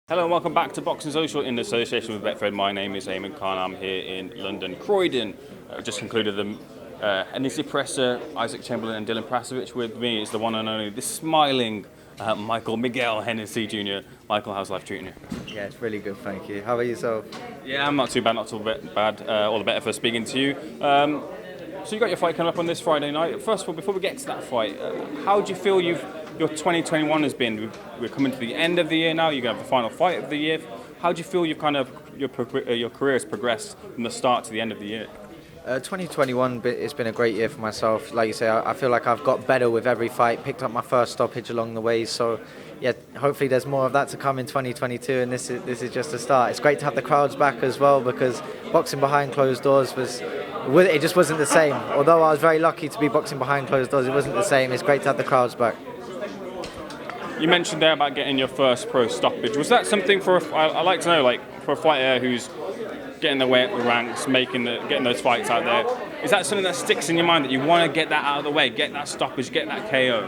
Hello and welcome back to Boxing Social in association with Betfred. My name is Ayman Khan. I'm here in London, Croydon. Just concluded the Hennessy presser. Isaac Chamberlain and Dylan Prasovich. With me is the one and only, the smiling Michael Miguel Hennessy Jr. Michael, how's life treating you? Yeah, it's really good, thank you. How about yourself? Yeah, I'm not too bad, all the better for speaking to you. So you got your fight coming up on this Friday night. First of all, before we get to that fight, how do you feel your 2021 has been? We're coming to the end of the year now. You're going to have the final fight of the year. How do you feel your career has progressed from the start to the end of the year? 2021, it's been a great year for myself. Like you say, I feel like I've got better with every fight, picked up my first stoppage along the way. So, yeah, hopefully there's more of that to come in 2022, and this is just a start. It's great to have the crowds back as well, because boxing behind closed doors it just wasn't the same. Although I was very lucky to be boxing behind closed doors, it wasn't the same. It's great to have the crowds back. You mentioned there about getting your first pro stoppage. Was that something I'd like to know, like for a fighter who's getting their way up the ranks, getting those fights out there, is that something that sticks in your mind that you want to get that out of the way, get that stoppage, get that KO?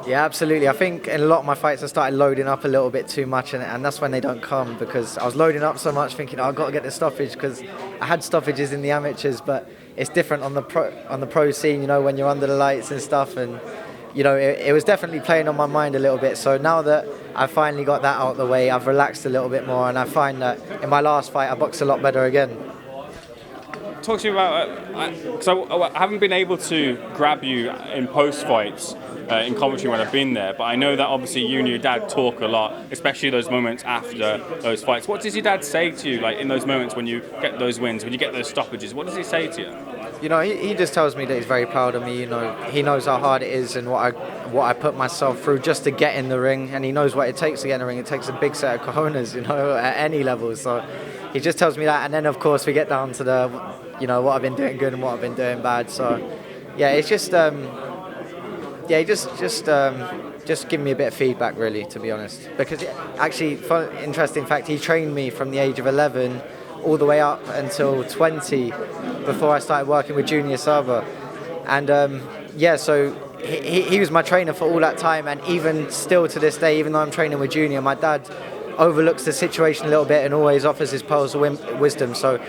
Yeah, absolutely. I think in a lot of my fights I started loading up a little bit too much, and that's when they don't come, because I was loading up so much thinking, I've got to get the stoppage, because I had stoppages in the amateurs, but it's different on the pro scene, when you're under the lights and stuff, and it was definitely playing on my mind a little bit. So now that I've finally got that out of the way, I've relaxed a little bit more, and I find that in my last fight I boxed a lot better again. Talk to me about, because I haven't been able to grab you in post-fights in commentary when I've been there, but I know that obviously you and your dad talk a lot, especially those moments after those fights. What does your dad say to you, like in those moments when you get those wins, when you get those stoppages? What does he say to you? He just tells me that he's very proud of me. He knows how hard it is and what I put myself through just to get in the ring, and he knows what it takes to get in the ring. It takes a big set of cojones, at any level. So he just tells me that, and then of course we get down to the, what I've been doing good and what I've been doing bad. So yeah, it's just just give me a bit of feedback, really, to be honest. Because actually, interesting fact, he trained me from the age of 11 all the way up until 20 before I started working with Junior Saba. And so he was my trainer for all that time, and even still to this day, even though I'm training with Junior, my dad overlooks the situation a little bit and always offers his pearls of wisdom. So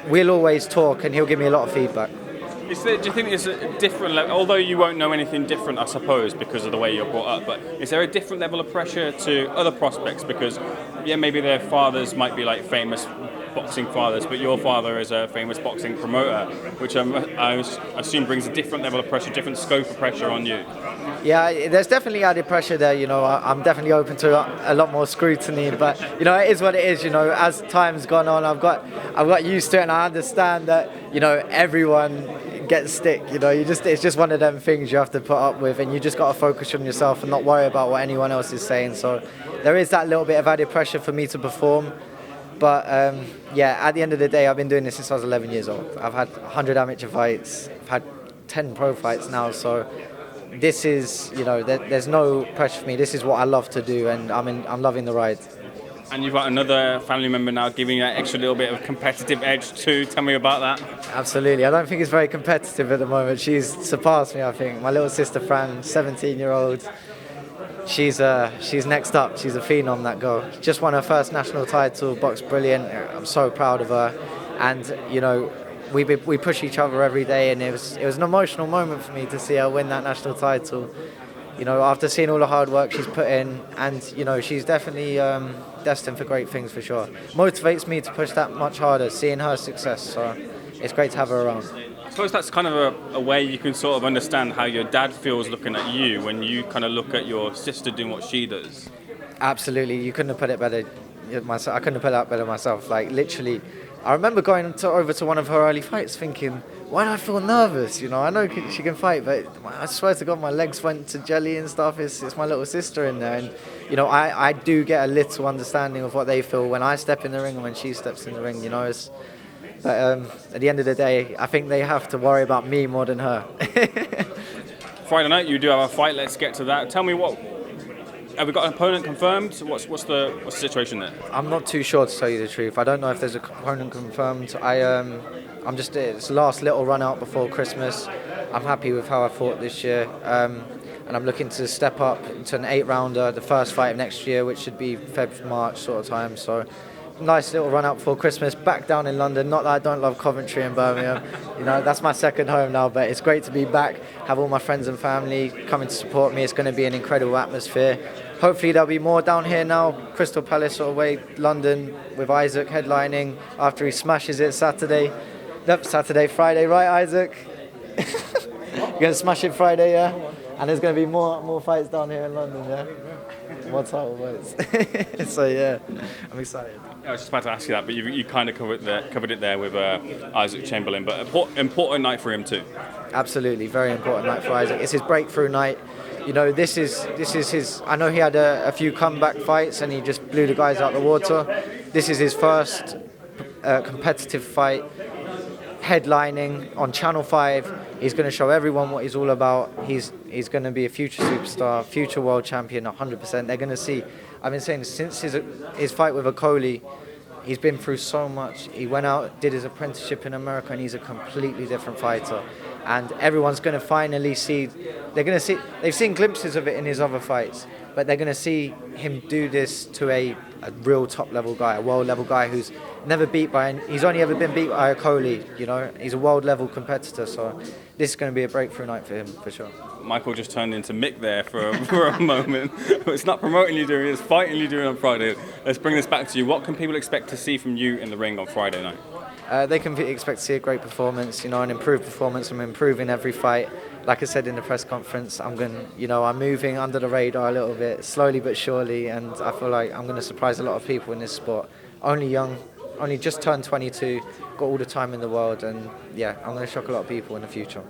we'll always talk, and he'll give me a lot of feedback. Do you think there's a different level, although you won't know anything different, I suppose, because of the way you're brought up, but is there a different level of pressure to other prospects? Because, maybe their fathers might be like famous boxing fathers, but your father is a famous boxing promoter, which I assume brings a different level of pressure, different scope of pressure on you. Yeah, there's definitely added pressure there. I'm definitely open to a lot more scrutiny, but it is what it is. As time's gone on, I've got used to it, and I understand that everyone gets stick. It's just one of them things you have to put up with, and you just got to focus on yourself and not worry about what anyone else is saying. So there is that little bit of added pressure for me to perform. But at the end of the day, I've been doing this since I was 11 years old. I've had 100 amateur fights. I've had 10 pro fights now. So this is, there's no pressure for me. This is what I love to do, and I'm loving the ride. And you've got another family member now giving you that extra little bit of competitive edge too. Tell me about that. Absolutely. I don't think it's very competitive at the moment. She's surpassed me, I think. My little sister Fran, 17-year-old. She's next up. She's a phenom, that girl. Just won her first national title, boxed brilliant. I'm so proud of her. And, we push each other every day, and it was an emotional moment for me to see her win that national title. After seeing all the hard work she's put in, and, she's definitely destined for great things for sure. Motivates me to push that much harder, seeing her success. So it's great to have her around. I suppose that's kind of a way you can sort of understand how your dad feels looking at you when you kind of look at your sister doing what she does. Absolutely, you couldn't have put it better myself. I couldn't have put that better myself. Like, literally, I remember going over to one of her early fights thinking, why do I feel nervous? I know she can fight, but I swear to God, my legs went to jelly and stuff. It's my little sister in there, and I do get a little understanding of what they feel when I step in the ring and when she steps in the ring. But at the end of the day, I think they have to worry about me more than her. Friday night, you do have a fight. Let's get to that. Tell me have we got an opponent confirmed? What's the situation there? I'm not too sure, to tell you the truth. I don't know if there's a opponent confirmed. It's the last little run out before Christmas. I'm happy with how I fought this year. and I'm looking to step up to an 8-rounder, the first fight of next year, which should be Feb, March sort of time. So nice little run up before Christmas, back down in London. Not that I don't love Coventry and Birmingham, that's my second home now, but it's great to be back, have all my friends and family coming to support me. It's going to be an incredible atmosphere. Hopefully there'll be more down here now, Crystal Palace sort of way, London, with Isaac headlining after he smashes it Friday, right, Isaac? You're going to smash it Friday, yeah? And there's going to be more fights down here in London, yeah? More title fights. So yeah, I'm excited. I was just about to ask you that, but you kind of covered it there with Isaac Chamberlain, but important night for him too. Absolutely, very important night for Isaac. It's his breakthrough night. This is his. I know he had a few comeback fights and he just blew the guys out the water. This is his first competitive fight, headlining on Channel 5. He's going to show everyone what he's all about. He's going to be a future superstar, future world champion, 100%. They're going to see. I've been saying since his fight with Okoli, he's been through so much. He went out, did his apprenticeship in America, and he's a completely different fighter. And everyone's going to finally see. They've seen glimpses of it in his other fights, but they're going to see him do this to a real top level guy, a world level guy who's never he's only ever been beat by Okoli. He's a world level competitor. So this is going to be a breakthrough night for him for sure. Michael just turned into Mick there for a moment. It's not promoting you doing, it's fighting you doing on Friday. Let's bring this back to you. What can people expect to see from you in the ring on Friday night? They can expect to see a great performance, an improved performance. I'm improving every fight. Like I said in the press conference, I'm moving under the radar a little bit, slowly but surely, and I feel like I'm going to surprise a lot of people in this sport. Only young, only just turned 22, got all the time in the world, and yeah, I'm going to shock a lot of people in the future.